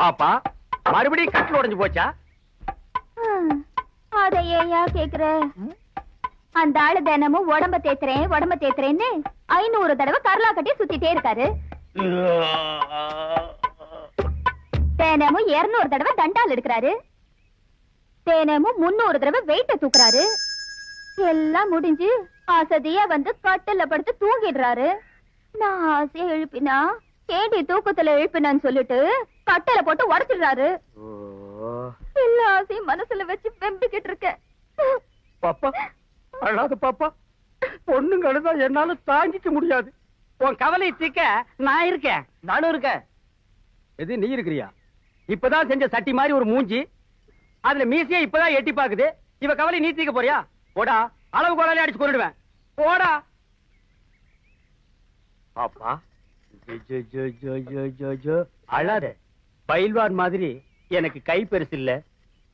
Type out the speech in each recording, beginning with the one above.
பாப்பா மறுபடியும் கட்டில் உடைஞ்சு போச்சா? அத ஏயா கேக்குற? அந்த ஆளு தினமும் உடம்ப தேத்துறேன்னு 500 தடவை கரலா கட்டி சுத்திட்டே இருக்காரு. தினமும் 200 தடவை தண்டால் எடுக்கிறாரு. தினமும் 300 தடவை வெயிட்ட தூக்குறாரு. எல்லாம் முடிஞ்சு அசதியா வந்து கட்டில படுத்து தூங்கிடுறாரு. நான் ஆசையா எழுப்பினா கேடி தூக்கத்துல எழுப்பினான்னு சொல்லிட்டு கட்டில போட்டு உடைச்சிடுறாரு. எல்லா ஆசையும் மனசுல வச்சு வெம்பிக்கிட்டு இருக்கேன். பாப்பா அழாத பாப்பா, பொண்ணுங்க அழுதா என்னால தாங்கிக்க முடியாது. உன் கவலையை தீர்க்க நான் இருக்கேன். நானும் இருக்கேன். எது நீ இருக்கிறியா? இப்பதான் செஞ்ச சட்டி மாதிரி ஒரு மூஞ்சி, அதுல மீசியா இப்பதான் எட்டி பாக்குது. இவ கவலை நீ தீர்க்க போறியா? போடா, அளவு கோலாலே அடிச்சு கொண்டுடுவேன். போடா பாப்பா. அழாத. பயில்வான் மாதிரி எனக்கு கை பெருசு இல்ல,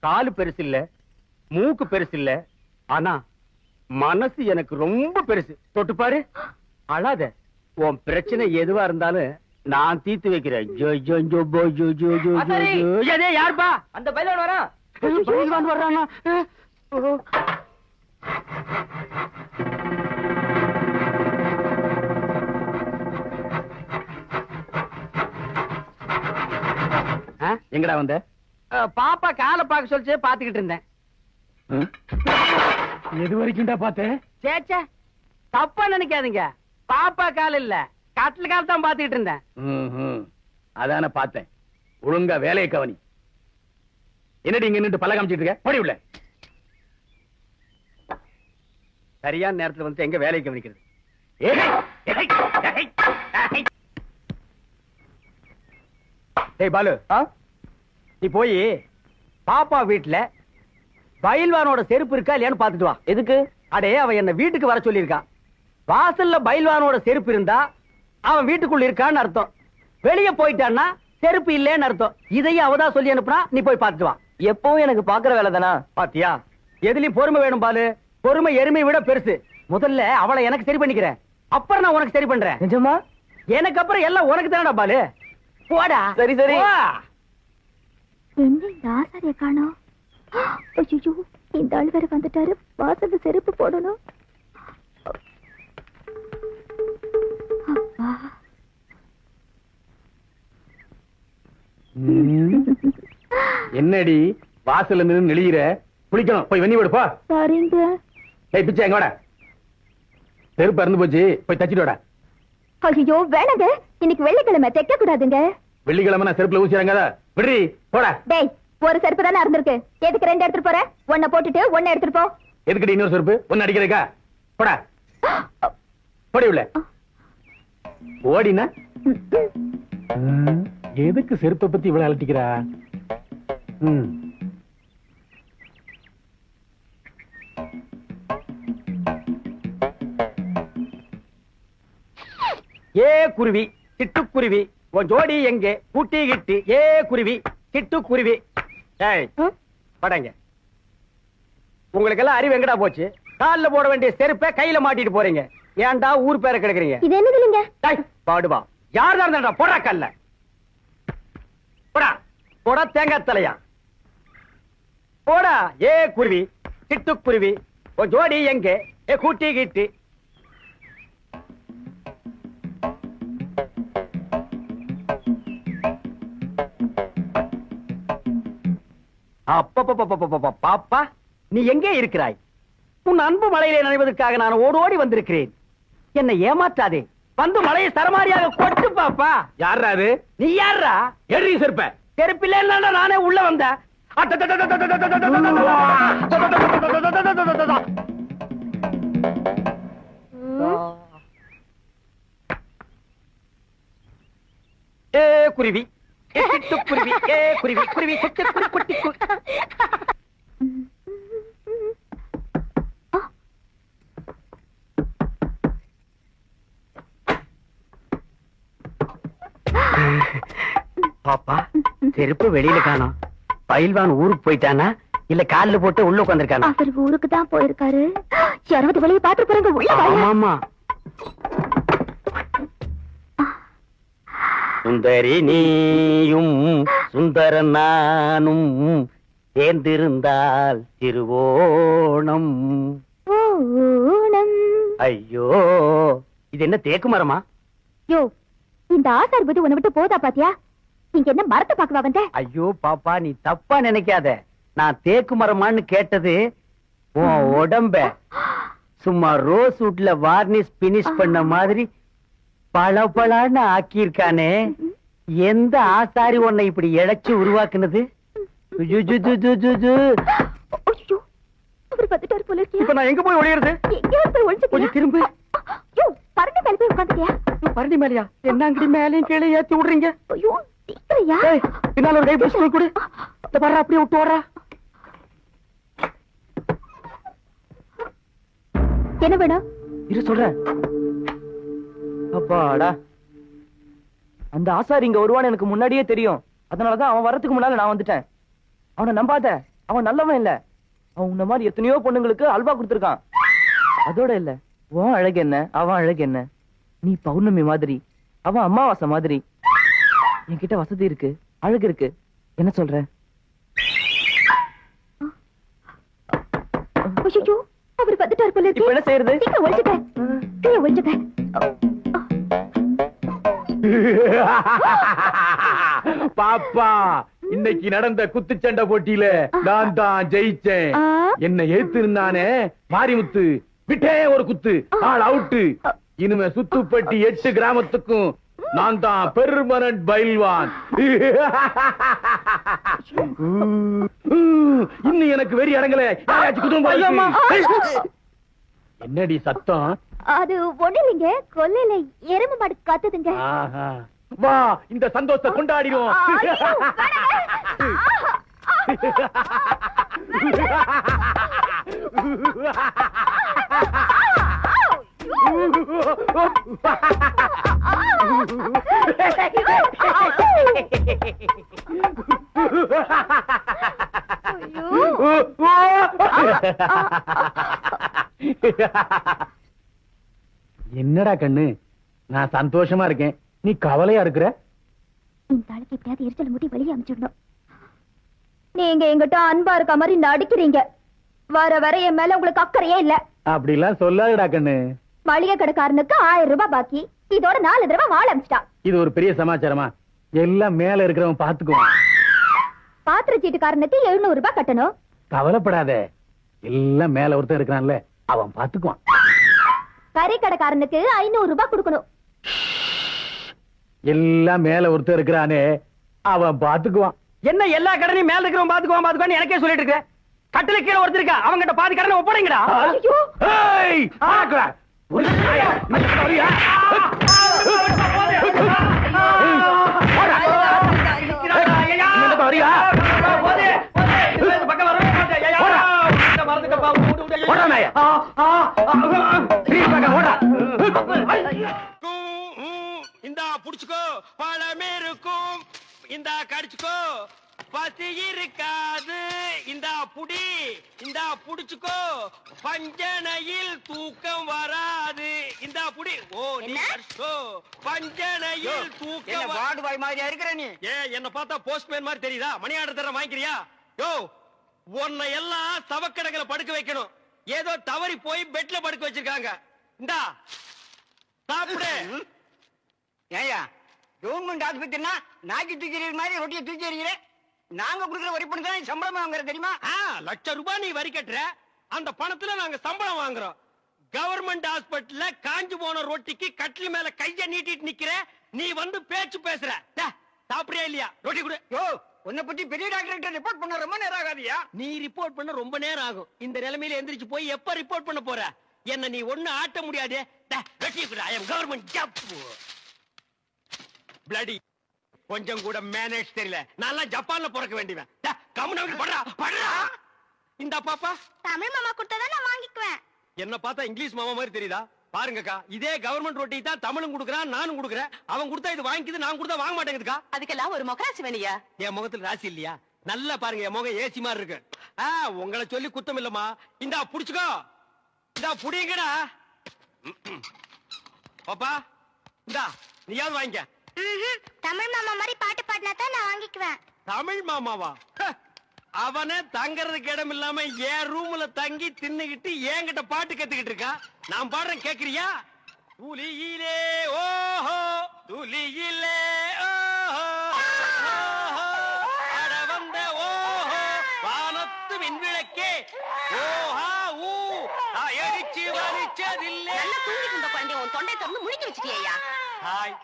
காலு பெருசு இல்ல, மூக்கு பெருசு இல்ல, ஆனா மனசு எனக்கு ரொம்ப பெருசு. தொட்டு பாரு. அழாத. உன் பிரச்சனை எதுவா இருந்தாலும் நான் தீர்த்து வைக்கிறேன். யாருப்பா? அந்த பயில்வான் வரா. பயில்வான் வர்றானா? எங்கடா வந்த? பாப்பா காலை பார்க்க சொல்லிச்சு, பாத்துக்கிட்டு இருந்தேன். எது வரைக்கும்டா பார்த்தேன்? சேச்சே, தப்பா நினைக்காதீங்க. பாப்பா கால் இல்ல, கட்டில் கால் தான் பாத்துக்கிட்டு இருந்தேன். அதான பார்த்தேன். ஒழுங்கா வேலையை கவனி. என்னடி இங்க நின்று பல்ல காமிச்சிட்டு இருக்க? போடி உள்ள. சரியான நேரத்துல வந்து எங்க வேலையை கவனிக்கிறது? டேய் பாலு, நீ போய் பாப்பா வீட்டுல பயில்வானோட செருப்பு இருக்கா இல்லையான்னு பாத்துட்டு வா. எதுக்கு? அடே, அவன் என்ன வீட்டுக்கு வர சொல்லியிருக்கான். வாசல்ல பயில்வானோட செருப்பு இருந்தா அவன் வீட்டுக்குள்ள இருக்கான்னு அர்த்தம். வெளியே போயிட்டான்னா செருப்பு இல்லேன்னு அர்த்தம். இதையும் அவதான் சொல்லி அனுப்புனா, நீ போய் பாத்துட்டு வா. எப்பவும் எனக்கு பாக்குற வேலை தானா? பாத்தியா, எதுலயும் பொறுமை வேணும் பாலு. பொறுமை எருமை விட பெருசு. முதல்ல அவளை எனக்கு சரி பண்ணிக்கிறேன், அப்புறம் நான் உனக்கு சரி பண்றேன். நிஜமா? எனக்கு அப்புறம் எல்லாம் உனக்கு தானடா பாலு. போடா. சரி சரி. என்ன இந்த ஆசாரிய காணோம்? ஐயோ, இந்த ஆள் வேற வந்துட்டாரு. வாசல்ல செருப்பு போடணும். என்னடி வாசல்ல நின்னு நெளியிற? குளிக்கணும், போய் வெண்ணி விடுப்பா. சரிங்க. ஏய் பிச்சை, எங்க வாடா. செருப்பு இறந்து போச்சு, போய் தச்சிட்டு வாடா. ஐயோ வேணாங்க, இன்னைக்கு வெள்ளிக்கிழமை தைக்க கூடாதுங்க. வெள்ளிக்கிழமை நான் செருப்புல ஊசிறாங்க. விடுறி, போடா. டேய், ஒரு செருப்பு தானே இருந்திருக்கு, எதுக்கு 2 எடுத்துட்டு போற? ஒன்ன போட்டுட்டு ஒன்ன எடுத்துட்டு போ. எதுக்கடி இன்னொரு செருப்பு? ஒன்னு அடிக்கிறதுக்கா? போடா, போடி உள்ள. ஓடினா எதுக்கு செருப்பை பத்தி இவ்வளவு அலட்டிக்கிறா? ஏ குருவி, சிட்டுக்குருவி, உன் ஜோடி எங்கே? கூட்டி கிட்டு. ஏ குருவி, சிட்டுக்குருவி. ஏய் படங்க, உங்களுக்கு எல்லாம் அறிவு எங்கடா போச்சு? கால்ல போட வேண்டிய செருப்பை கையில மாட்டிட்டு போறீங்க. ஏன்டா ஊர் பேரை கிடக்குறீங்க? இது என்னது இல்லைங்க? பாடுவா, யார் தான் இருந்தா போடா கல்ல. போடா போடா, தேங்காய் தலையா. போடா. ஏ குருவி, சிட்டுக்குருவி, உன் ஜோடி எங்கே? ஏ கூட்டி கிட்டு. பாப்பா, நீ எங்கே இருக்கிறாய்? உன் அன்பு மலையிலே நனைவதற்காக நான் ஓடோடி வந்திருக்கிறேன். என்னை ஏமாற்றாதே. வந்து மலையை சரமாரியாக கொட்டு பாப்பா. யாரா அது? நீ யாரா? எரி செருப்ப. செருப்பில்ல நானே உள்ள வந்தேன். ஏ குருவி, குருவி, ஏ குருவி, குருவி குட்டி குட்டி குட்டி. பாப்பா, செருப்பு வெளியில காணோம். பயில்வான் ஊருக்கு போயிட்டானா இல்ல கால்ல போட்டு உள்ள உட்கார்ந்திருக்கானா? அவர் ஊருக்கு தான் போயிருக்காரு. யாராவது வெளியே பாத்து போறாங்க. உள்ள வாங்க. ஆமா. சுந்தரி நீயும் சுந்தர நானும் சேர்ந்திருந்தால் திருவோணம். ஓணம். ஐயோ, இது என்ன தேக்கு மரமா? யோ, இந்த ஆசார் புத்தி உன்னை விட்டு போதா பாத்தியா? நீங்க என்ன மரத்தை பாக்கவா வந்த? ஐயோ பாப்பா, நீ தப்பா நினைக்காத. நான் தேக்கு மரமான்னு கேட்டது உன் உடம்ப சும்மா ரோஸ் வுட்ல வார்னிஷ் பினிஷ் பண்ண மாதிரி பளபளன்னு ஆக்கியிருக்கானே. எந்த ஆசாரி உன்னை இப்படி இழைச்சு உருவாக்குனது? இப்ப நான் எங்க போய் ஒளியறது? கொஞ்சம் திரும்ப. பரண்டி மேல போய் உட்காந்துட்டியா? பரண்டி மேலையா? என்ன அங்கடி மேலையும் கீழே ஏத்தி விடுறீங்க? ஐயோ, சீக்கிரையா. பின்னால ஒரு கை பிடிச்சு கொடு. வர்ற அப்படியே விட்டு வர்றா. என்ன வேணும்? இரு சொல்றேன். அப்பாடா, அந்த ஆசாரி இங்க வருவான்னு எனக்கு முன்னாடியே தெரியும். அதனாலதான் அவன் வர்றதுக்கு முன்னால நான் வந்துட்டேன். அவனை நம்பாத, அவன் நல்லவன் இல்ல. அவன் உன்ன மாதிரி எத்தனையோ பொண்ணுங்களுக்கு அல்வா கொடுத்திருக்கான். அதோட இல்ல, உன் அழகு என்ன, அவன் அழகு என்ன? நீ பௌர்ணமி மாதிரி, அவன் அமாவாசை மாதிரி. என்கிட்ட வசதி இருக்கு, அழகு இருக்கு. என்ன சொல்ற? ஐயோ, அவர் வந்துட்டார் போல இருக்கு. இப்ப என்ன செய்யறது? சீக்கிரம் ஒளிச்சுக்க. கீழே ஒளிச்சுக்க. பாப்பா, இன்னைக்கு நடந்த குத்துச்சண்டை போட்டியில நான் தான் ஜெயிச்சேன். என்ன ஏத்திருந்தானே மாரிமுத்து, விட்டே ஒரு குத்து, ஆள் அவுட்டு. இனிமே சுத்துப்பட்டி 8 கிராமத்துக்கும் நான் தான் பெர்மனன்ட் பயில்வான். இன்னும் எனக்கு வெறி அடங்கல. என்னடி சத்தம்? அது ஒண்ணு இல்லைங்க, கொல்லையில எருமை மாடு காத்துதுங்க. வா, இந்த சந்தோஷத்தை கொண்டாடிடும். என்னடா கண்ணு, நான் சந்தோஷமா இருக்கேன், நீ கவலையா இருக்கிற? இந்த ஆளுக்கு எப்படியாவது எரிச்சல் முடி வெளியே அனுப்பிச்சிடணும். நீங்க எங்கிட்ட அன்பா இருக்க மாதிரி நடிக்கிறீங்க. வர வர என் மேல உங்களுக்கு அக்கறையே இல்ல. அப்படிலாம் சொல்லாதடா கண்ணு. மளிகை கடைக்காரனுக்கு 1000 ரூபாய் பாக்கி, இதோட 4 தடவை வாழ அமிச்சிட்டா. இது ஒரு பெரிய சமாச்சாரமா? எல்லாம் மேல இருக்கிறவன் பாத்துக்குவான். பாத்திர சீட்டுக்காரனுக்கு 700 ரூபாய் கட்டணும். கவலைப்படாத, எல்லாம் மேல ஒருத்தன் இருக்கிறான்ல, அவன் பாத்துக்குவான். கறி கடைக்காரனுக்கு 500 ரூபாய் கொடுக்கணும். எல்லாம் மேல ஒருத்தன் இருக்கிறானே, அவன் பாத்துக்குவான். என்ன எல்லா கடனையும் மேல இருக்கிறவன் பாத்துக்குவான் எனக்கே சொல்லிட்டு இருக்க? கட்டில கீழே ஒருத்தர் இருக்கா, அவங்கிட்ட பாதி கடனை ஒப்படைங்கடா. ஏய், ஆக்குடா. ஒரு நாயா, இந்த வரியா? இந்த வரியா? ஓடா நாயா. இந்தா புடிச்சுக்கோ, பழமே இருக்கும். இந்தா கடிச்சுக்கோ, பசி இருக்காது. இந்தா புடி, இந்தா புடிச்சுக்கோ, பஞ்சனையில் தூக்கம் வராது. இந்தா புடி. ஓ, நீ கடிச்சோ, பஞ்சனையில் தூக்கம். வார்டு பாய் மாதிரியா இருக்கிற நீ? என்ன பார்த்தா போஸ்ட்மேன் மாதிரி தெரியுதா? மணி ஆர்டர் தர வாங்கிக்கிறியா? யோ, உன்னை எல்லாம் சவக்கடங்களை படுக்க வைக்கணும். ஏதோ தவறி போய் பெட்ல படுக்க வச்சிருக்காங்க. இந்தா சாப்பிடு. ஏயா, கவர்மெண்ட் ஆஸ்பத்திரினா நாக்கி தூக்கி மாதிரி ரொட்டியை தூக்கி எறிகிற. நாங்க குடுக்கிற வரி பணம் தான் சம்பளம் வாங்குற தெரியுமா? லட்சம் ரூபாய் நீ வரி கட்டுற, அந்த பணத்துல நாங்க சம்பளம் வாங்குறோம். கவர்மெண்ட் ஹாஸ்பிட்டல்ல காஞ்சு போன ரொட்டிக்கு கட்டில் மேல கைய நீட்டிட்டு நிக்கிற, நீ வந்து பேச்சு பேசுற. சாப்பிடுறியா இல்லையா? ரொட்டி கொடு. யோ, உன்னை பத்தி பெரிய டாக்டர் ரிப்போர்ட் பண்ண ரொம்ப நேரம் ஆகாதியா? நீ ரிப்போர்ட் பண்ண ரொம்ப நேரம் ஆகும். இந்த நிலைமையில எந்திரிச்சு போய் எப்ப ரிப்போர்ட் பண்ண போற? என்ன நீ ஒண்ணு ஆட்ட முடியாது. ரொட்டி கொடு. ஐ அம் கவர்மெண்ட் ஜாப். பிளடி, கொஞ்சம் கூட மேனேஜ் தெரியல. நான் ஜப்பான்ல பிறக்க வேண்டியவன். இந்த பாப்பா தமிழ் மாமா கொடுத்தா நான் வாங்கிக்குவேன். என்ன பார்த்தா இங்கிலீஷ் மாமா மாதிரி தெரியுதா? பாருங்கக்கா, இதே கவர்மெண்ட் ரொட்டி தான் தமிழும் கொடுக்கறான், நானும் கொடுக்கறேன். அவன் கொடுத்தா இது வாங்கிக்குது, நான் கொடுத்தா வாங்க மாட்டேங்குதுக்கா. அதுக்கெல்லாம் ஒரு முகராசி வேணியா? என் முகத்துல ராசி இல்லையா? நல்லா பாருங்க, என் முகம் ஏசி மாதிரி இருக்கு. உங்களை சொல்லி குத்தம் இல்லம்மா. இந்தா புடிச்சுக்கோ, இந்தா புடிங்கடா. பாப்பா, இந்தா நீயாவது வாங்கிக்க. தமிழ் மாமா மாதிரி பாட்டு பாடினா தான் நான் வாங்கிக்குவேன். தமிழ் மாமாவா? அவனே தங்கறதுக்கு இடம் இல்லாம என் ரூம்ல தங்கி தின்னுகிட்டு என்கிட்ட பாட்டு கத்துக்கிட்டு இருக்கான். நான் பாடுறேன், கேக்குறியா? துளியிலே ஓஹோ துளியிலே ஓஹோ அட வந்த ஓஹோ வானத்து விண்விளக்கே ஓஹா ஊ எரிச்சு வலிச்சதில்லை. நல்லா தூங்கிட்டு இருந்த குழந்தை உன் தொண்டை திறந்து முழிக்க வச்சிட்டியா? ஹாய்,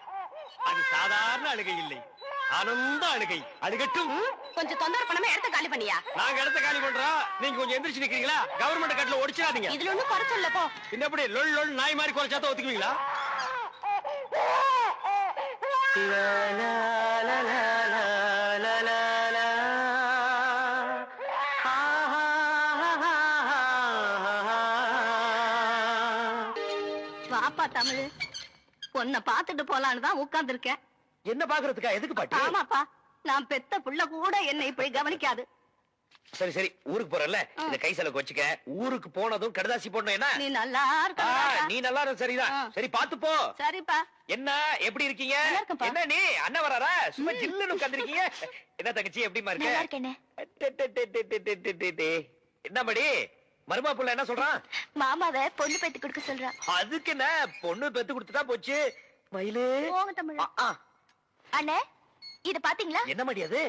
அது சாதாரண அழுகை இல்லை, ஆனந்த அழுகை. அழுகட்டும். கொஞ்சம் தொந்தரவு பண்ணாம இடத்த காலி பண்ணியா? நாங்க இடத்த காலி பண்றோம், நீங்க கொஞ்சம் எந்திரிச்சு நிக்கிறீங்களா? கவர்மெண்ட் கட்டல ஒடிச்சிடாதீங்க. இதுல ஒண்ணும் குறைச்சல் இல்ல போ. இந்த எப்படி லொல் லொல் நாய் மாதிரி குறைச்சாத்த ஒத்துக்குவீங்களா? வாப்பா தமிழ், உன்னை பாத்துட்டு போலான்னு தான் உட்கார்ந்து இருக்கேன். என்ன பாக்குறதுக்கா? எதுக்கு பாட்டி? ஆமாப்பா, நான் பெத்த புள்ள கூட என்னை இப்படி கவனிக்காது. சரி சரி, ஊருக்கு போறல, இந்த கை செலவுக்கு வச்சுக்க. ஊருக்கு போனதும் கடுதாசி போடணும். என்ன நீ நல்லா இருக்க. நீ நல்லா இரு. சரிதான். சரி பாத்து போ. சரிப்பா. என்ன எப்படி இருக்கீங்க? நல்லா இருக்கேன்ப்பா. என்ன நீ அண்ணன் வராரா? சும்மா ஜில்லுன்னு உட்கார்ந்திருக்கீங்க. என்ன தங்கச்சி எப்படிமா நல்லா இருக்க? இருக்கேனே. என்ன மடி மருமா புள்ள என்ன சொல்றான்? மாமாவை பொண்ணு பெத்து கொடுக்க சொல்றான். அதுக்கு என்ன, பொண்ணு பெத்து கொடுத்துட்டா போச்சு. மயிலு போங்க தமிழ். அண்ணே, இத பாத்தீங்களா? என்ன மடி அது?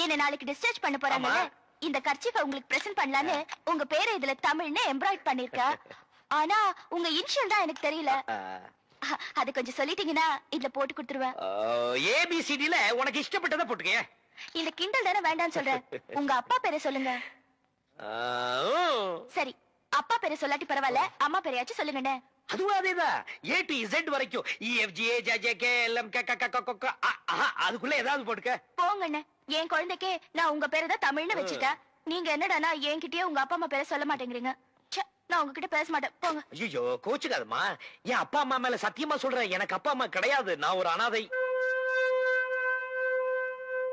என்ன நாளைக்கு டிஸ்சார்ஜ் பண்ண போறாங்க. ஆமா. இந்த கர்ச்சீஃபை உங்களுக்கு பிரசன்ட் பண்ணலான்னு உங்க பேரை இதுல தமிழ்னு எம்ப்ராய்ட் பண்ணிருக்கா. ஆனா உங்க இனிஷியல் தான் எனக்கு தெரியல. அது கொஞ்சம் சொல்லிட்டீங்கன்னா இதுல போட்டு கொடுத்துருவேன். ஏபிசிடில உனக்கு இஷ்டப்பட்டதை போட்டுக்க. இந்த கிண்டல் தானே வேண்டாம்னு சொல்றேன். உங்க அப்பா பேரை சொல்லுங்க. சரி, அப்பா பேரை சொல்லாட்டி பரவாயில்ல, அம்மா பேரையாச்சும் சொல்லுங்கண்ணே. அதுவும் அதேதான். A to Z வரைக்கும் அதுக்குள்ள ஏதாவது போட்டுக்க. போங்கண்ணே, என் குழந்தைக்கே நான் உங்க பேரை தான் தமிழ்னு வச்சுட்டேன். நீங்க என்னடானா என்கிட்டயே உங்க அப்பா அம்மா பேரை சொல்ல மாட்டேங்கிறீங்க. ச்சே, நான் உங்ககிட்ட பேச மாட்டேன், போங்க. ஐயோ கோச்சுக்காதம்மா, என் அப்பா அம்மா மேல சத்தியமா சொல்றேன், எனக்கு அப்பா அம்மா கிடையாது, நான் ஒரு அனாதை.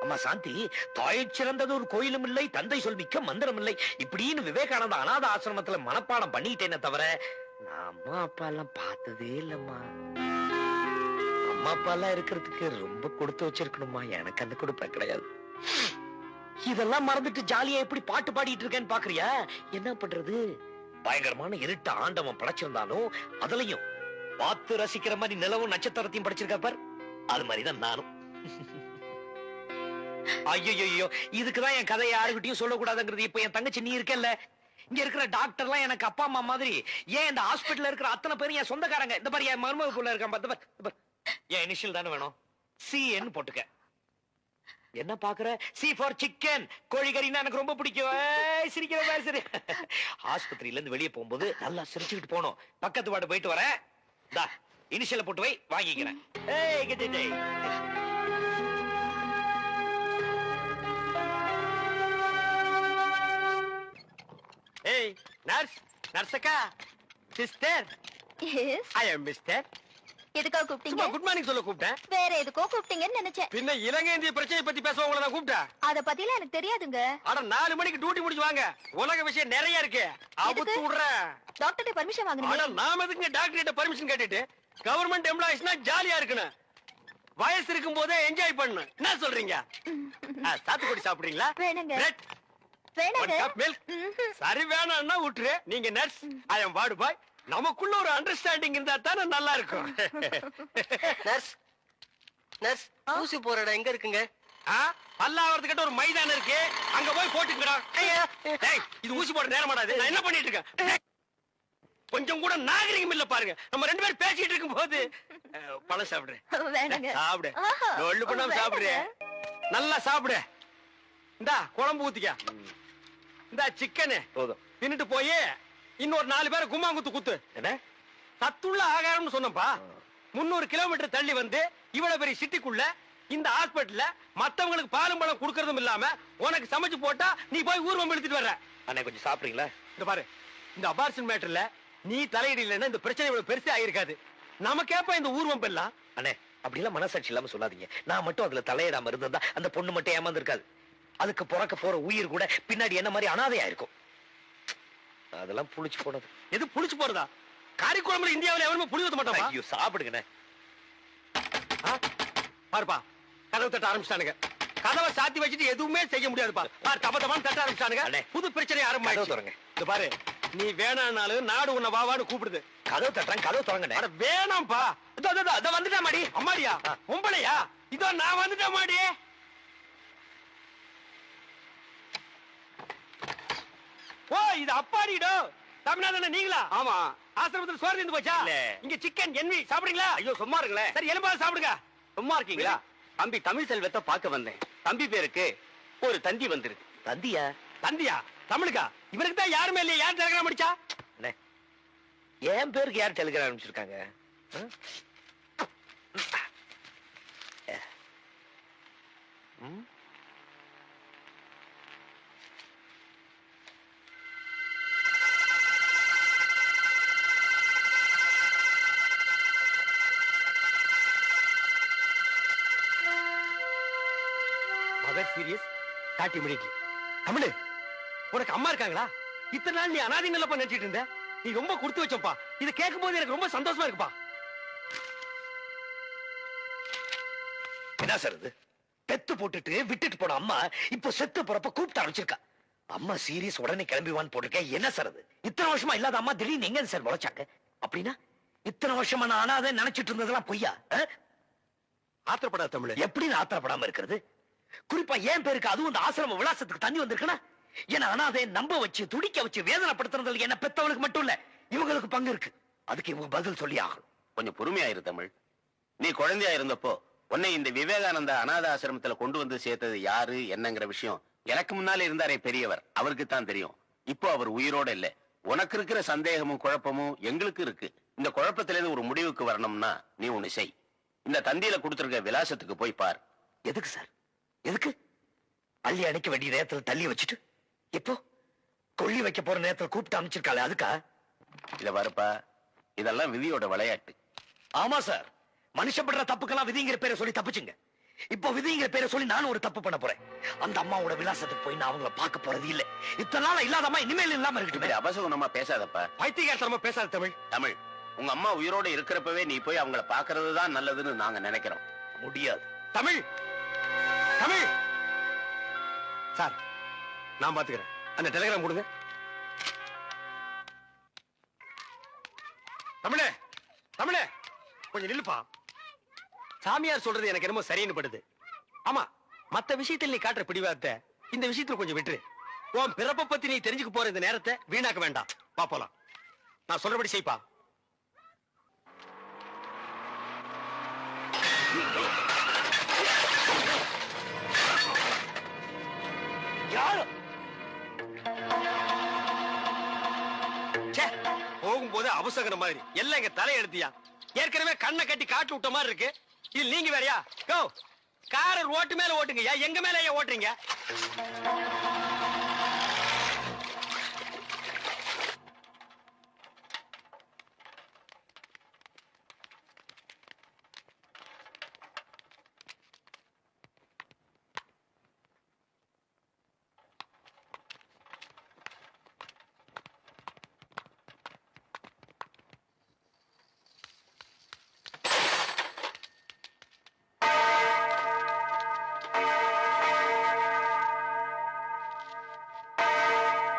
அம்மா சாந்தி, தாய் சிறந்தது ஒரு கோயிலும் இல்லை, தந்தை சொல்மிக்க மந்திரம் இல்லை, இப்படின்னு விவேகானந்த அநாத ஆசிரமத்துல மனப்பாடம் பண்ணிட்டேனே தவிர நான் அம்மா அப்பா எல்லாம் பார்த்ததே இல்லம்மா. அம்மா அப்பா எல்லாம் இருக்கிறதுக்கு ரொம்ப கொடுத்து வச்சிருக்கணுமா, எனக்கு அந்த கொடுப்ப கிடையாது. இதெல்லாம் மறந்துட்டு ஜாலியா எப்படி பாட்டு பாடிட்டு இருக்கேன்னு பாக்குறியா? என்ன பண்றது, பயங்கரமான இருட்ட ஆண்டவன் படைச்சிருந்தாலும் அதுலயும் பார்த்து ரசிக்கிற மாதிரி நிலவும் நட்சத்திரத்தையும் படைச்சிருக்க பார், அது மாதிரிதான் நானும். ஐயோ, இதுக்குதான் என் கதையை யாருகிட்டயும் சொல்லக்கூடாதுங்கிறது. இப்ப என் தங்கச்சி நீ இருக்கல்ல, இங்க இருக்கிற டாக்டர் எல்லாம் எனக்கு அப்பா அம்மா மாதிரி. ஏன் இந்த ஹாஸ்பிட்டல்ல இருக்கிற அத்தனை பேரும் என் சொந்தக்காரங்க. இந்த பாரு, என் மருமக புள்ள இருக்கான், என் இனிஷியல் தானே வேணும், CN போட்டுக்க. என்ன பாக்குற? C for chicken. கோழிக்கறின்னா எனக்கு ரொம்ப பிடிக்கும். சிரிக்கிற மாதிரி சரி. ஆஸ்பத்திரியில இருந்து வெளியே போகும்போது நல்லா சிரிச்சுக்கிட்டு போனோம். பக்கத்து வார்டு போயிட்டு வரேன், இனிஷியல போட்டு வை, வாங்கிக்கிறேன். Hey, nurse, நர்சக்கா, சிஸ்டர், I am மிஸ்டர். எதுக்கோ கூப்பிட்டீங்க? குட் மார்னிங் சொல்ல கூப்பிட்டேன். வேற எதுக்கோ கூப்பிட்டீங்கன்னு நினைச்சேன். பின்ன இலங்கை இந்திய பிரச்சனை பத்தி பேச உங்களை நான் கூப்பிட்டேன். அத பத்திலாம் எனக்கு தெரியாதுங்க. அட 4 மணிக்கு டியூட்டி முடிச்சு வாங்க, உலக விஷயம் நிறைய இருக்கு. அவுத்து விடுறேன். டாக்டர்ட்ட பர்மிஷன் அட வாங்குனீங்க? நாம எதுக்கு டாக்டர் கிட்ட பர்மிஷன் கேட்டுட்டு? கவர்மெண்ட் எம்ப்ளாயிஸ்னா ஜாலியா இருக்கணும், வயசு இருக்கும் போதே என்ஜாய் பண்ணணும். என்ன சொல்றீங்க? சாத்துக்குடி சாப்பிடுறீங்களா? வேணுங்க. பிரெட், வேணுங்க. சரி வேணாம்னா விட்டுரு. நீங்க நர்ஸ், ஐ அம் வார்டு பாய். நமக்குள்ள ஒரு அண்டர்ஸ்டாண்டிங் இருந்தா தானே நல்லா இருக்கும். நர்ஸ், நர்ஸ், ஊசி போற இடம் எங்க இருக்குங்க? பல்லாவரத்துக்கிட்ட ஒரு மைதானம் இருக்கு, அங்க போய் போட்டுங்கடா. டேய், இது ஊசி போட நேரம் மாடாது. நான் என்ன பண்ணிட்டு இருக்கேன்? கொஞ்சம் கூட நாகரிகம் இல்ல பாருங்க. நம்ம 2 பேரும் பேசிட்டு இருக்கும் போது பழம் சாப்பிடுறேன். வேணுங்க. சாப்பிடு, ஒள்ளு பண்ணாம சாப்பிடுறேன். நல்லா சாப்பிடு. இந்தா குழம்பு ஊத்திக்க. இந்த சிக்கனு போதும். தின்னுட்டு போய் இன்னொரு 4 பேரை கும்மாங்குத்து குத்து. என்ன சத்துள்ள ஆகாரம்னு சொன்னப்பா. 300 கிலோமீட்டர் தள்ளி வந்து இவ்வளவு பெரிய சிட்டிக்குள்ள இந்த ஹாஸ்பிட்டல்ல மத்தவங்களுக்கு பாலும் பழம் குடுக்கறதும் இல்லாம உனக்கு சமைச்சு போட்டா நீ போய் ஊர்வம் எடுத்துட்டு வர்ற. அண்ணே கொஞ்சம் சாப்பிடுறீங்களா? இந்த பாரு, இந்த அபார்ஷன் மேட்டர்ல நீ தலையிடலைன்னா இந்த பிரச்சனை இவ்வளவு பெருசா ஆயிருக்காது. நமக்கேப்ப இந்த ஊர்வம் எல்லாம். அண்ணே அப்படி எல்லாம் மனசாட்சி இல்லாம சொல்லாதீங்க. நான் மட்டும் அதுல தலையிடாம இருந்திருந்தா அந்த பொண்ணு மட்டும் ஏமாந்து இருக்காது. அதுக்கு பிறக்க போற உயிர் கூட பின்னாடி என்ன மாதிரி அனாதையா இருக்கும். அதெல்லாம் புளிச்சு போனது. எது புளிச்சு போறதா? காரிக்குழம்புல இந்தியாவில் எவருமே புளி ஊத்த மாட்டான். ஐயோ சாப்பிடுங்கண்ணே. பாருப்பா கதவு தட்ட ஆரம்பிச்சிட்டானுங்க. கதவை சாத்தி வச்சுட்டு எதுவுமே செய்ய முடியாதுப்பா. பாரு தப்ப தப்பான்னு தட்ட ஆரம்பிச்சிட்டானுங்க. புது பிரச்சனை ஆரம்பிச்சு. இது பாரு நீ வேணானாலும் நாடு உன்னை வாவான்னு கூப்பிடுது. கதவு தட்டுறேன், கதவு தொடங்க. அட வேணாம்ப்பா. இதோ வந்துட்டேன் மாடி. அம்மாடியா உம்பளையா? இதோ நான் வந்துட்டேன் மாடி. ஓ இது அப்பாடிடோ. தமிழ்நாடு நீங்களா? ஆமா. ஆசிரமத்தில் சோறு இருந்து போச்சா? இங்க சிக்கன் என்வி சாப்பிடுங்களா? ஐயோ சும்மா இருங்களேன். சரி எலும்பாவது சாப்பிடுங்க. சும்மா இருக்கீங்களா? தம்பி தமிழ் செல்வத்தை பார்க்க வந்தேன். தம்பி பேருக்கு ஒரு தந்தி வந்திருக்கு. தந்தியா? தந்தியா? தமிழுக்கா? இவருக்கு தான் யாருமே இல்லையா? யார் டெலிகிராம் அடிச்சா? என் பேருக்கு யார் டெலிகிராம் அனுப்பிச்சிருக்காங்க? Mother serious start immediately. Tamil உனக்கு அம்மா இருக்காங்களா? இத்தனை நாள் நீ அனாதைங்களப்பா நினைச்சிட்டு இருந்த. நீ ரொம்ப கொடுத்து வச்சப்பா. இதை கேட்கும் போது எனக்கு ரொம்ப சந்தோஷமா இருக்குப்பா. என்ன சார் இது? பெத்து போட்டுட்டு விட்டுட்டு போன அம்மா இப்ப செத்து போறப்ப கூப்பிட்டு ஆரம்பிச்சிருக்கா. அம்மா சீரியஸ் உடனே கிளம்பிவான்னு போட்டிருக்கேன். என்ன சார் அது? இத்தனை வருஷமா இல்லாத அம்மா திடீர்னு எங்க சார் முளைச்சாங்க? அப்படின்னா இத்தனை வருஷமா நான் அனாதை நினைச்சிட்டு இருந்ததெல்லாம் பொய்யா? ஆத்திரப்படாத தமிழ். எப்படி நான் ஆத்திரப்படாம இருக்கிறது? குறிப்பா ஏன் பேருக்கு அதுவும் இந்த ஆசிரம விலாசத்துக்கு தண்ணி வந்திருக்குன்னா என்ன அனாதை நம்ப வச்சு துடிக்க வச்சு வேதனைப்படுத்துறதுல என்ன பெத்தவளுக்கு மட்டும் இல்ல இவங்களுக்கு பங்கு இருக்கு. அதுக்கு இவங்க பதில் சொல்லி ஆகணும். கொஞ்சம் பொறுமையாயிரு தமிழ். நீ குழந்தையா இருந்தப்போ உன்னை இந்த விவேகானந்தா அநாத ஆசிரமத்துல கொண்டு வந்து சேர்த்தது யாரு என்னங்கிற விஷயம் எனக்கு முன்னாலே இருந்தாரே பெரியவர், அவருக்கு தான் தெரியும். இப்போ அவர் உயிரோட இல்ல. உனக்கு இருக்கிற சந்தேகமும் குழப்பமும் எங்களுக்கு இருக்கு. இந்த குழப்பத்திலிருந்து ஒரு முடிவுக்கு வரணும்னா நீ ஒண்ணு செய். இந்த தந்தியில கொடுத்திருக்க விலாசத்துக்கு போய் பார். எதுக்கு சார்? எதுக்கு? அள்ளி அணைக்க வேண்டிய நேரத்துல தள்ளி வச்சுட்டு இப்போ கொள்ளி வைக்க போற நேரத்துல கூப்பிட்டு அமைச்சிருக்காளே அதுக்கா? இத வரப்பா, இதெல்லாம் விதியோட விளையாட்டு. ஆமா சார், மனுஷப்படுற தப்புக்கெல்லாம் விதிங்கிற பேரை சொல்லி தப்புச்சுங்க. இப்போ விதிங்கிற பேரை சொல்லி நானும் ஒரு தப்பு பண்ண போறேன். அந்த அம்மாவோட விலாசத்துக்கு போய் நான் அவங்கள பார்க்க போறது இல்ல. இத்தனை நாளா இல்லாதம்மா இனிமேல் இல்லாம இருக்கட்டும். அபசகுணமா பேசாதப்பா. பைத்தியக்காரத்தனமா பேசாத தமிழ். தமிழ், உங்க அம்மா உயிரோட இருக்கிறப்பவே நீ போய் அவங்கள பாக்குறது தான் நல்லதுன்னு நாங்க நினைக்கிறோம். முடியாது. தமிழ் தமிழ் சார், நான் பாத்துக்கிறேன். அந்த டெலிகிராம் கொடுங்க. தமிழே தமிழே கொஞ்சம் நில்லுப்பா. சாமியார் சொல்றது எனக்கு என்னமோ சரின்னு படுது. ஆமா, மத்த விஷயத்தில் நீ காட்டுற பிடிவாதத்தை இந்த விஷயத்துல கொஞ்சம் விட்டுரு. உன் பிறப்பை பத்தி நீ தெரிஞ்சுக்க போற இந்த நேரத்தை வீணாக்க வேண்டாம். பாப்போலாம். நான் சொல்றபடி செய்ப்பா. யாரும் போகும்போது அவசகன மாதிரி எல்லாம் எங்க தலையெடுத்தியா. ஏற்கனவே கண்ணை கட்டி காட்டு விட்ட மாதிரி இருக்கு. இது நீங்க வேறையா? கோ கார ரோட்டு மேல ஓட்டுங்க. எங்க மேல ஏன் ஓட்டுறீங்க?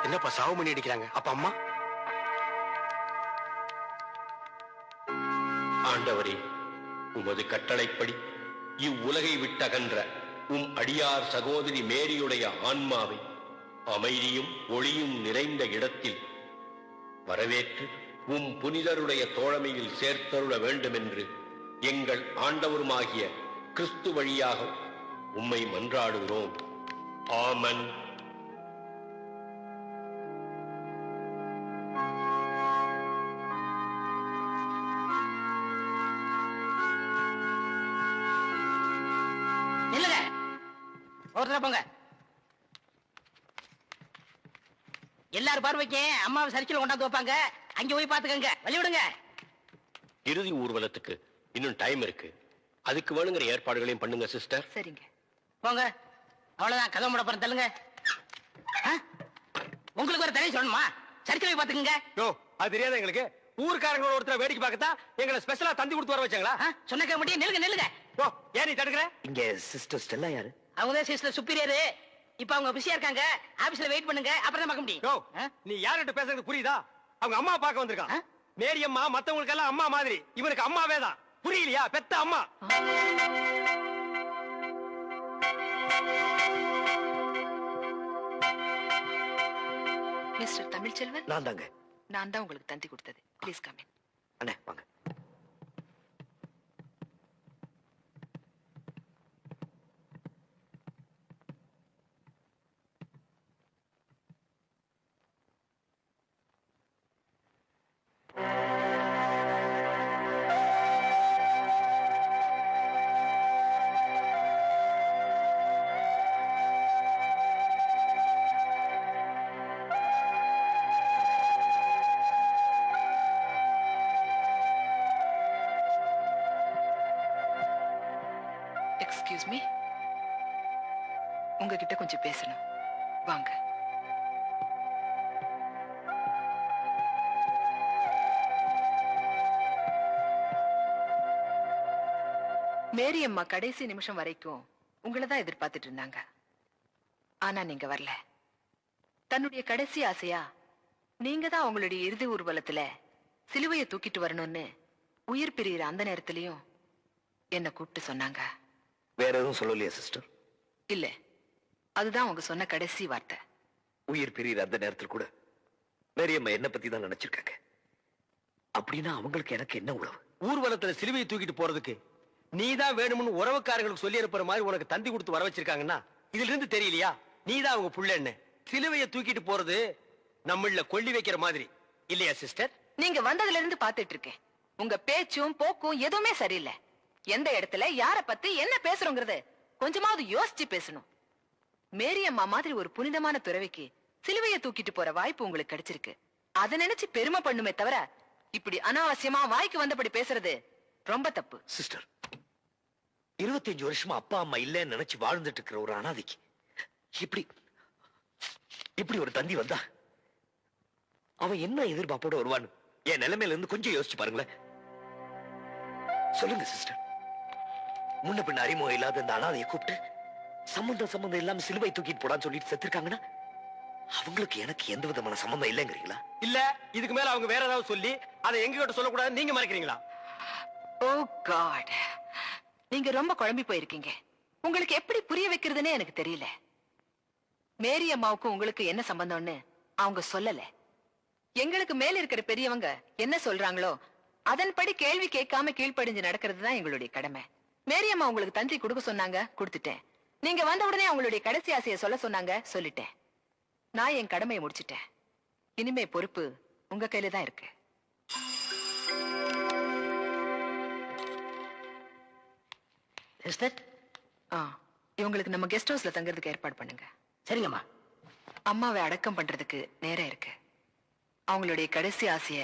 என்னப்பா சாவு பண்ணி அடிக்கிறாங்க? அப்ப அம்மா? ஆண்டவரே, உமது கட்டளைப்படி இவ்வுலகை விட்டகன்ற உம் அடியார் சகோதரி மேரியுடைய ஆன்மாவை அமைதியும் ஒளியும் நிறைந்த இடத்தில் வரவேற்று உம் புனிதருடைய தோழமையில் சேர்த்தருள வேண்டுமென்று எங்கள் ஆண்டவருமாகிய கிறிஸ்து வழியாக உம்மை மன்றாடுகிறோம். ஆமன். போங்க. எல்லாரும் பார்வைக்கு அம்மாவை சரிச்சில கொண்டாந்து வைப்பாங்க. அங்க போய் பாத்துக்கங்க. வழி விடுங்க. இறுதி ஊர்வலத்துக்கு இன்னும் டைம் இருக்கு. அதுக்கு வேணுங்கிற ஏற்பாடுகளையும் பண்ணுங்க சிஸ்டர். சரிங்க, போங்க. அவ்வளவுதான், கதவு மூட போறேன். தள்ளுங்க. உங்களுக்கு ஒரு தனி சொல்லணுமா? சரிச்சில போய் பாத்துக்கங்க. அது தெரியாத எங்களுக்கு. ஊர்க்காரங்களோட ஒருத்தர் வேடிக்கை பார்க்கத்தான் எங்களை ஸ்பெஷலா தந்தி கொடுத்து வர வச்சாங்களா? சொன்னக்க முடியும், நில்லுங்க. ஓ, ஏன் நீ தடுக்கிற? இங்க சிஸ்டர் ஸ்டெல்லா யாரு? அவங்க சிஸ்டர் சுப்பீரியர். இப்ப அவங்க பிஸியா இருக்காங்க, ஆபீஸ்ல வெயிட் பண்ணுங்க, அப்புறம் தான் பார்க்க முடியும். யோ, நீ யார்கிட்ட பேசுறது புரியுதா? அவங்க அம்மா பார்க்க வந்திருக்கான். மேரி அம்மா மத்தவங்களுக்கு எல்லாம் அம்மா மாதிரி, இவனுக்கு அம்மாவே தான். புரியலையா? பெத்த அம்மா. மிஸ்டர் தமிழ்ச்செல்வன், நான் தாங்க. நான் தான் உங்களுக்கு தந்தி கொடுத்தது. Please come in. அண்ணே வாங்க. எக்ஸ்கியூஸ் மீ, உங்ககிட்ட கொஞ்சம் பேசணும். வாங்க. மேரி அம்மா கடைசி நிமிஷம் வரைக்கும் உங்களை தான் எதிர்பார்த்துட்டு இருந்தாங்க. ஆனா நீங்க வரல. தன்னுடைய கடைசி ஆசையா நீங்க தான் அவங்களுடைய இறுதி ஊர்வலத்துல சிலுவையை தூக்கிட்டு வரணும்னு உயிர் பிரியிற அந்த நேரத்திலையும் என்ன கூப்பிட்டு சொன்னாங்க. வேற எதுவும் சொல்லலையா சிஸ்டர்? இல்ல, அதுதான் அவங்க சொன்ன கடைசி வார்த்தை. உயிர் பிரியிற அந்த நேரத்தில் கூட மேரியம்மா என்ன பத்தி தான் நினைச்சிருக்காங்க. அப்படின்னா அவங்களுக்கு எனக்கு என்ன உறவு? ஊர்வலத்துல சிலுவையை தூக்கிட்டு போறதுக்கு நீதான் வேணும்னு உறவுக்காரங்களுக்கு சொல்லி இருப்பற மாதிரி உனக்கு தந்தி கொடுத்து வர வச்சிருக்காங்கன்னா இதுல இருந்து தெரியலையா நீதான் அவங்க புள்ளன்னு? சிலுவையை தூக்கிட்டு போறது நம்மள கொள்ளி வைக்கிற மாதிரி இல்லையா சிஸ்டர்? நீங்க வந்ததுல இருந்து பாத்துட்டு இருக்கேன். உங்க பேச்சும் போக்கும் எதுவுமே சரியில்லை. எந்த இடத்துல யார பத்தி என்ன பேசுறோங்கிறது கொஞ்சமாவது யோசிச்சு பேசணும். மேரி அம்மா மாதிரி ஒரு புனிதமான துறவிக்கு சிலுவையை தூக்கிட்டு போற வாய்ப்பு உங்களுக்கு கிடைச்சிருக்கு. அதை நினைச்சு பெருமை பண்ணுமே தவிர இப்படி அனாவசியமா வாய்க்கு வந்தபடி பேசுறது ரொம்ப தப்பு. சிஸ்டர், 25 வருஷமா அப்பா அம்மா இல்லன்னு நினைச்சு வாழ்ந்துட்டு இருக்கிற ஒரு அனாதைக்கு இப்படி ஒரு தந்தி வந்தா அவன் என்ன எதிர்பார்ப்போட வருவான்னு என் நிலைமையில இருந்து கொஞ்சம் யோசிச்சு பாருங்களேன். சொல்லுங்க சிஸ்டர், முன்ன பின்ன அறிமுகம் இல்லாத இந்த அனாதையை கூப்பிட்டு சம்பந்தம் இல்லாம சிலுவை தூக்கிட்டு போடான்னு சொல்லிட்டு செத்துருக்காங்கன்னா அவங்களுக்கு எனக்கு எந்த விதமான சம்பந்தம் இல்லைங்கிறீங்களா? இல்ல இதுக்கு மேல அவங்க வேற ஏதாவது சொல்லி அதை எங்க கிட்ட சொல்லக்கூடாது நீங்க மறைக்கிறீங்களா? ஓ காட், நீங்க ரொம்ப குழம்பி போயிருக்கீங்க. உங்களுக்கு எப்படி புரிய வைக்கிறதுன்னு எனக்கு தெரியல. மேரி அம்மாவுக்கும் உங்களுக்கு என்ன சம்பந்தம்னு அவங்க சொல்லல. எங்களுக்கு மேல இருக்கிற பெரியவங்க என்ன சொல்றாங்களோ அதன்படி கேள்வி கேட்காம கீழ்ப்படிஞ்சு நடக்கிறது தான் எங்களுடைய கடமை. மேரி அம்மா உங்களுக்கு தந்தி கொடுக்க சொன்னாங்க, கொடுத்துட்டேன். நீங்க வந்த உடனே அவங்களுடைய கடைசி ஆசையை சொல்ல சொன்னாங்க, சொல்லிட்டேன். நான் என் கடமையை முடிச்சிட்டேன். இனிமே பொறுப்பு உங்க கையில தான் இருக்கு. இவங்களுக்கு நம்ம கெஸ்ட் ஹவுஸ்ல தங்குறதுக்கு ஏற்பாடு பண்ணுங்க. சரிங்கம்மா. அம்மாவை அடக்கம் பண்றதுக்கு நேரம் இருக்கு. அவங்களுடைய கடைசி ஆசைய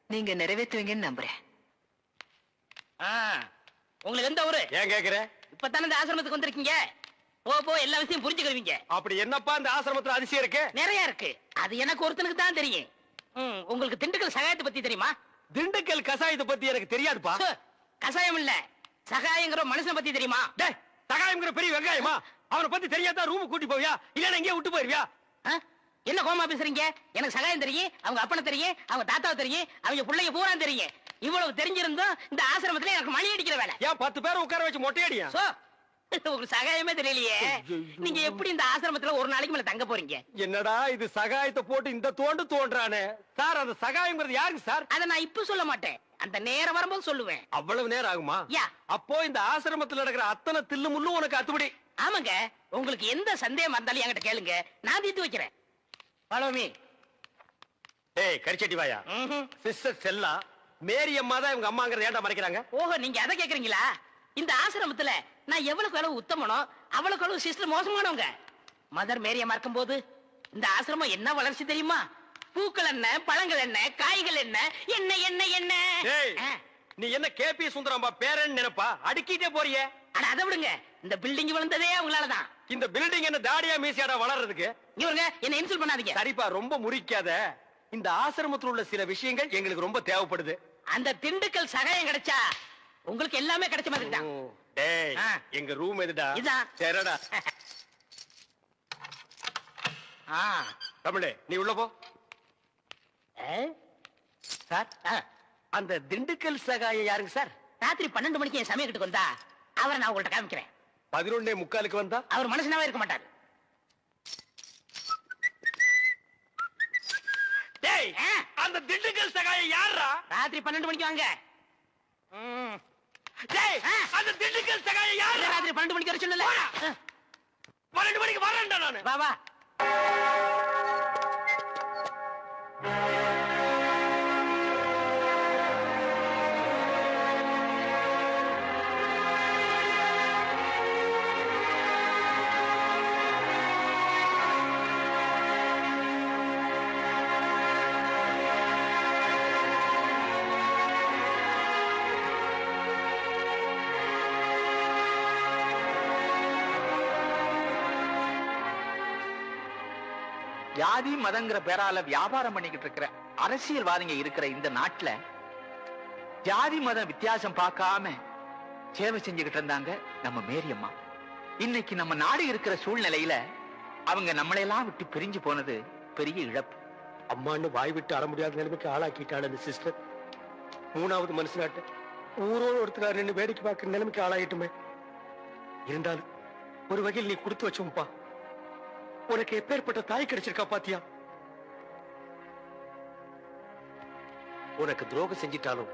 நீங்க நிறைவேற்றுவீங்கன்னு நம்புறேன். உங்களுக்கு எந்த ஊரு? ஏன் கேக்குற? இப்பதானே இந்த ஆசிரமத்துக்கு வந்திருக்கீங்க. போ எல்லா விஷயம் புரிஞ்சுக்கிருவீங்க. அப்படி என்னப்பா இந்த ஆசிரமத்துல அதிசயம் இருக்கு? நிறைய இருக்கு. அது எனக்கு ஒருத்தனுக்கு தான் தெரியும். உங்களுக்கு திண்டுக்கல் சகாயத்தை பத்தி தெரியுமா? திண்டுக்கல் கசாயத்தை பத்தி எனக்கு தெரியாதுப்பா. கசாயம் இல்ல, சகாயங்கிற மனுஷனை பத்தி தெரியுமா? சகாயம்ங்கிற பெரிய வெங்காயமா? அவனை பத்தி தெரியாதா ரூம் கூட்டி போவியா இல்ல எங்கேயே விட்டு போயிருவியா? என்ன கோமா பேசுறீங்க? எனக்கு சகாயம் தெரியும், அவங்க அப்பனை தெரியும், அவங்க தாத்தாவை தெரியும், அவங்க பிள்ளைங்க பூரா தெரியும். இவ்வளவு தெரிஞ்சிருந்தோம் இந்த ஆசிரமத்துல எனக்கு மணி அடிக்கிற வேலை. ஏன் 10 பேரை உட்கார வச்சு மொட்டையடியா? உங்களுக்கு சகாயமே தெரியலையே. நீங்க எப்படி இந்த ஆசிரமத்துல ஒரு நாளைக்கு மேல தங்க போறீங்க? என்னடா இது சகாயத்தை போட்டு இந்த தோன்றானே சார். அந்த சகாயம்ங்கிறது யாருக்கு சார்? அதை நான் இப்ப சொல்ல மாட்டேன், அந்த நேரம் வரும்போது சொல்லுவேன். அவ்வளவு நேரம் ஆகுமா? அப்போ இந்த ஆசிரமத்துல நடக்கிற அத்தனை தில்லு முள்ளும் உனக்கு அத்துபடி? ஆமாங்க, உங்களுக்கு எந்த சந்தேகம் இருந்தாலும் என்கிட்ட கேளுங்க, நான் தீர்த்து வைக்கிறேன். Follow me. ஏய் கரிச்சட்டி வாயா. சிஸ்டர் செல்லா மேரி அம்மா தான் இவங்க அம்மாங்கறத ஏன்டா மறைக்கிறாங்க? ஓஹோ, நீங்க அதை கேக்குறீங்களா? இந்த ஆசிரமத்துல நான் எவ்வளவுக்கு அளவு உத்தமனோ அவ்வளவுக்கு அளவு சிஸ்டர் மோசமானவங்க. மதர் மேரி அம்மா இருக்கும்போது இந்த ஆசிரமம் என்ன வளர்ச்சி தெரியுமா? பூக்கள் என்ன, பழங்கள் என்ன, காய்கள் என்ன, என்ன என்ன என்ன. நீ என்ன கேபி சுந்தரம்பா பேரன் நினைப்பா அடுக்கிட்டே போறியே? அட அதை விடுங்க, இந்த பில்டிங் விழுந்ததே அவங்களாலதான். இந்த பில்டிங் என்ன தாடியா மீசியாடா வளர்றதுக்கு? இவங்க என்ன இன்சல்ட் பண்ணாதீங்க. சரிப்பா, ரொம்ப முறிக்காத. இந்த ஆசிரமத்தில் உள்ள சில விஷயங்கள் எங்களுக்கு ரொம்ப தேவைப்படுது. அந்த திண்டுக்கல் சகாயம் கிடைச்சா உங்களுக்கு எல்லாமே கிடைச்ச மாதிரி தான். டேய், எங்க ரூம் எதுடா? இதான். சரிடா. தமிழே, நீ உள்ள போ. சார், அந்த திண்டுக்கல் சகாயம் யாருங்க சார்? ராத்திரி 12 மணிக்கு என் சமயத்துக்கு வந்தா அவரை நான் உங்கள்ட்ட காமிக்கிறேன். 11:45 வந்தா அவர் மனுஷனாவே இருக்க மாட்டாரு. டேய், அந்த திண்டுக்கல் சகாயம் யாரா? ராத்திரி 12 மணிக்கு வாங்க. டேய், அந்த திண்டுக்கல் சகாயம் யாரா? ராத்திரி 12 மணிக்கு வர சொல்லல. 12 மணிக்கு வரேன்டா நானு. வா வா. ஜாதி மதங்கிற பேரால வியாபாரம் பண்ணிக்கிட்டு இருக்கிற அரசியல்வாதிங்க இருக்கிற இந்த நாட்டுல ஜாதி மத வித்தியாசம் பார்க்காம சேவை செஞ்சுக்கிட்டு இருந்தாங்க நம்ம மேரியம்மா. இன்னைக்கு நம்ம நாடு இருக்கிற சூழ்நிலையில அவங்க நம்மளையெல்லாம் விட்டு பிரிஞ்சு போனது பெரிய இழப்பு. அம்மான்னு வாய் விட்டு அற முடியாத நிலைமைக்கு ஆளாக்கிட்டாள் அந்த சிஸ்டர். 3வது மனுஷனாட்ட ஊரோடு ஒருத்தர் வேடிக்கை பார்க்கிற நிலைமைக்கு ஆளாயிட்டுமே. இருந்தாலும் ஒரு வகையில் நீ கொடுத்து வச்சோம்ப்பா. உனக்கு எப்பேற்பட்ட தாய் கிடைச்சிருக்கா பாத்தியா? உனக்கு துரோகம் செஞ்சிட்டாலும்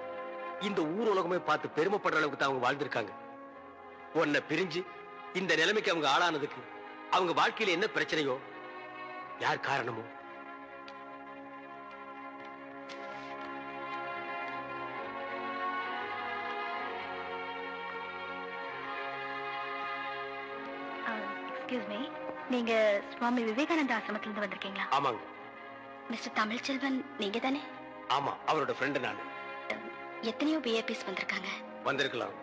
இந்த ஊர் உலகமே பார்த்து பெருமைப்படுற அளவுக்கு தான் அவங்க வாழ்ந்திருக்காங்க. உன்னை பிரிஞ்சு இந்த நிலைமைக்கு அவங்க ஆளானதுக்கு அவங்க வாழ்க்கையில என்ன பிரச்சனையோ, யார் காரணமோ, எக்ஸ்கியூஸ் மீ, நீங்க சுவாமி விவேகானந்த ஆசிரமத்துல இருந்து வந்திருக்கீங்களா? ஆமாங்க. மிஸ்டர் தமிழ்ச்செல்வன் நீங்க தானே? ஆமா, அவரோட ஃப்ரெண்ட் நானு. எத்தனையோ விஐபிஸ் வந்திருக்காங்க. வந்திருக்கலாம்.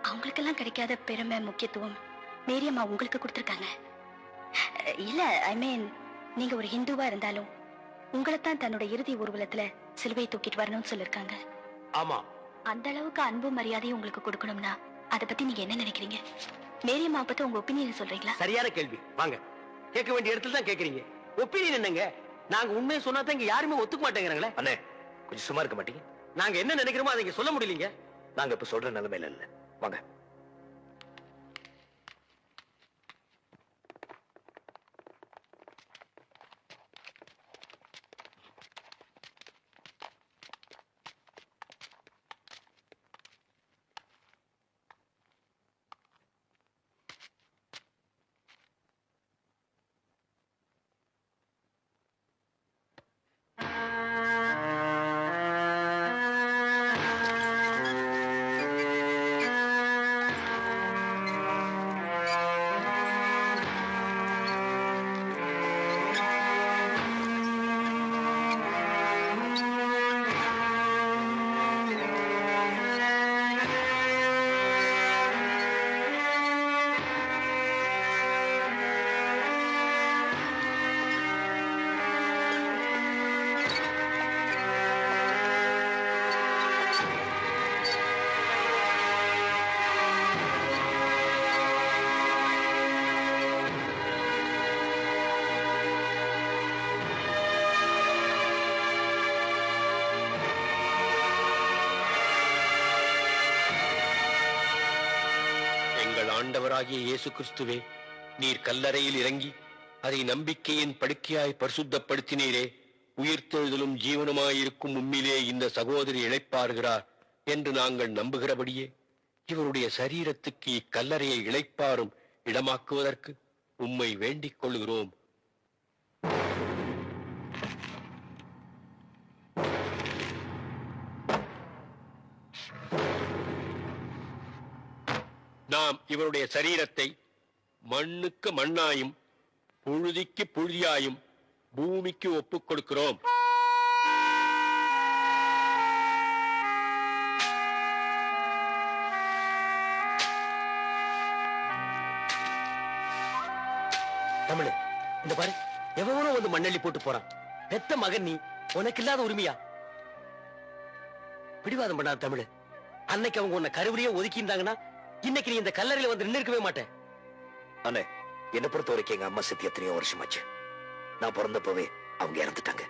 அவங்களுக்கெல்லாம் கிடைக்காத பெருமை முக்கியத்துவம் மேரியம்மா உங்களுக்கு கொடுத்திருக்காங்க. இல்ல, ஐ மீன், நீங்க ஒரு ஹிந்துவா இருந்தாலும் உங்களைத்தான் தன்னோட இறுதி ஊர்வலத்துல சிலுவை தூக்கிட்டு வரணும்னு சொல்லிருக்காங்க. ஆமா. அந்த அளவுக்கு அன்பு மரியாதையும் உங்களுக்கு கொடுக்கணும்னா அதை பத்தி நீங்க என்ன நினைக்கிறீங்க? மேரியம்மா பத்தி உங்க ஒப்பீனியன் சொல்றீங்களா? சரியான கேள்வி. வாங்க, கேட்க வேண்டிய இடத்துல தான் கேக்குறீங்க. ஒப்பீனியன் என்னங்க? நாங்க உண்மையை சொன்னா தான் இங்க யாருமே ஒத்துக்க மாட்டேங்கிறாங்களே. அண்ணே, கொஞ்சம் சும்மா இருக்க மாட்டீங்க? நாங்க என்ன நினைக்கிறோமோ அதை இங்க சொல்ல முடியலீங்க. நாங்க இப்ப சொல்ற நிலைமையில இல்ல. வாங்க. ஆண்டவராகிய இயேசு கிறிஸ்துவே, நீர் கல்லறையில் இறங்கி அதை நம்பிக்கையின் படுக்கையாய் பரிசுத்தப்படுத்தினீரே. உயிர்த்தெழுதலும் ஜீவனுமாயிருக்கும் உம்மிலே இந்த சகோதரி இளைப்பாறுகிறார் என்று நாங்கள் நம்புகிறபடியே இவருடைய சரீரத்துக்கு இக்கல்லறையை இளைப்பாறும் இடமாக்குவதற்கு உம்மை வேண்டிக் கொள்கிறோம். நாம் இவருடைய சரீரத்தை மண்ணுக்கு மண்ணாயும் புழுதிக்கு புழுதியாயும் பூமிக்கு ஒப்புக் கொடுக்கிறோம். தமிழ், இந்த பாரு, எவனோ வந்து மண்ணெள்ளி போட்டு போறான். பெத்த மகன் நீ, உனக்கு இல்லாத உரிமையா? பிடிவாதம் பண்ணாத தமிழ். அன்னைக்கு அவங்க உன்னை கருவிலேயே ஒதுக்கி இருந்தாங்கன்னா இன்னைக்கு நீ இந்த கல்லறையில வந்து நின்று இருக்கவே மாட்டேன். அண்ணே, என்னை பொறுத்த வரைக்கும் எங்க அம்மா செத்து எத்தனையோ வருஷமாச்சு. நான் பிறந்தப்பவே அவங்க இறந்துட்டாங்க.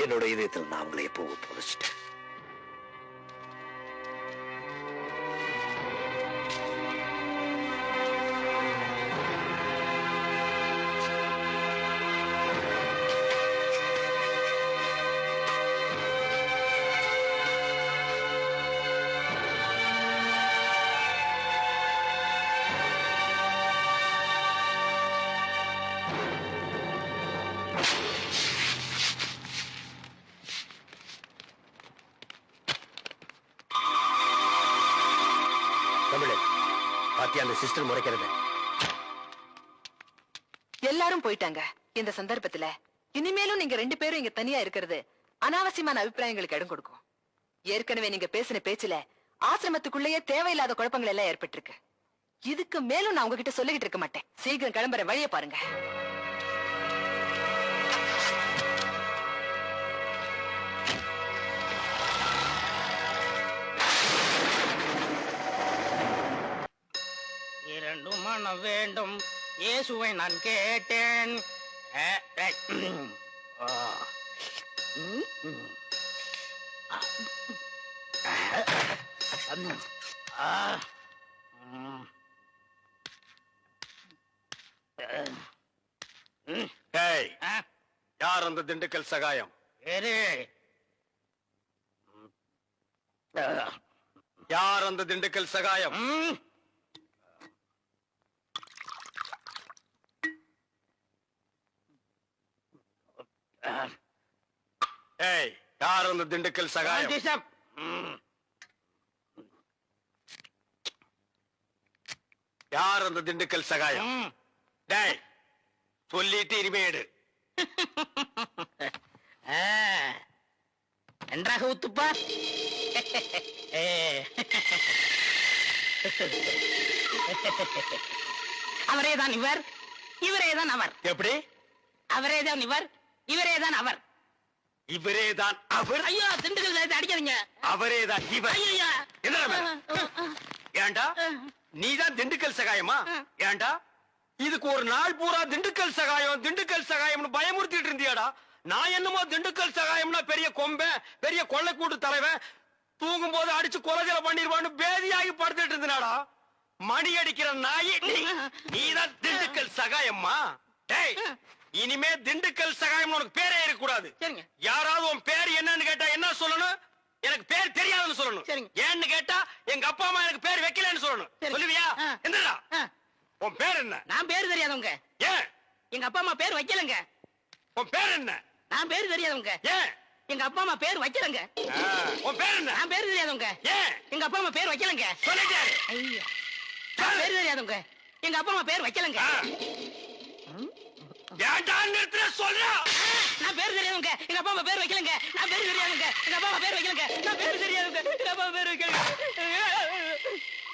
என்னோட இதயத்தில் நான் அவங்களை எப்போ புதைச்சிட்டேன். அந்த சிஸ்டர் முறைக்கிறது. எல்லாரும் போயிட்டாங்க. இந்த சந்தர்ப்பத்துல இனிமேலும் நீங்க 2 பேரும் இங்க தனியா இருக்கிறது அனாவசியமான அபிப்பிராயங்களுக்கு இடம் கொடுக்கும். ஏற்கனவே நீங்க பேசின பேச்சுல ஆசிரமத்துக்குள்ளேயே தேவையில்லாத குழப்பங்கள் எல்லாம் ஏற்பட்டிருக்கு. இதுக்கு மேலும் நான் உங்ககிட்ட சொல்லிக்கிட்டு இருக்க மாட்டேன். சீக்கிரம் கிளம்புற வழியை பாருங்க. இரண்டும் மன வேண்டும் இயேசுவை நான் கேட்டேன். யார் அந்த திண்டுக்கல் சகாயம்? யார் அந்த திண்டுக்கல் சகாயம்? ஏய், யார் அந்த திண்டுக்கல் சகாயம்? யார் அந்த திண்டுக்கல் சகாயம்? டேய், சொல்லிட்டு இனிமேடு நன்றாக ஊத்துப்பா. அவரேதான் இவர், இவரேதான் அவர். எப்படி? அவரேதான் இவர், இவரேதான் அவர். இவரேதான் அவர்? ஐயோ, திண்டுக்கல் அடிக்காதீங்க. அவரேதான் இவர். ஐயா, ஏண்டா நீதான் திண்டுக்கல் சகாயமா? ஏண்டா இதுக்கு ஒரு நாள் பூரா திண்டுக்கல் சகாயம் திண்டுக்கல் சகாயம்னு பயமுறுத்திட்டு இருந்தியாடா? நான் என்னமோ திண்டுக்கல் சகாயம்னா பெரிய கொம்பை, பெரிய கொள்ளைக்கூட்டு தலைவன், தூங்கும் போது அடிச்சு கொலைகளை பண்ணிடுவான்னு பேதியாகி படுத்துட்டு இருந்தாடா. மணி அடிக்கிற நாய் நீதான் திண்டுக்கல் சகாயம்மா? டேய், இனிமே திண்டுக்கல் சகாயம் உனக்கு பேரே இருக்கக்கூடாது. யாராவது உன் பேர் என்னன்னு கேட்டா என்ன சொல்லணும்? எனக்கு பேர் தெரியாதுன்னு சொல்லணும். ஏன்னு கேட்டா எங்க அப்பா அம்மா எனக்கு பேர் வைக்கலன்னு சொல்லணும். சொல்லுவியா? என்னடா உன் பேர் என்ன? நான் பேர் தெரியாதவங்க. ஏன்? எங்க அப்பா அம்மா பேர் வைக்கலங்க. உன் பேர் என்ன? நான் பேர் தெரியாதவங்க. ஏன்? எங்க அப்பா அம்மா பேர் வைக்கலங்க. உன் பேர் என்ன? நான் பேர் தெரியாதவங்க. ஏன்? எங்க அப்பா அம்மா பேர் வைக்கலங்க. சொல்லிட்டாரு. ஐயா, பேர் தெரியாதவங்க. எங்க அப்பா அம்மா பேர் வைக்கலங்க. ஏன்டா நிறுத்துற சொல்றா? நான் பேர் தெரியாதவங்க. எங்க அப்பா அம்மா பேர் வைக்கலங்க. நான் பேர் தெரியாதவங்க. எங்க அப்பா அம்மா பேர் வைக்கலங்க. நான் பேர் தெரியாதவங்க. எங்க அப்பா அம்மா பேர் வைக்கலங்க.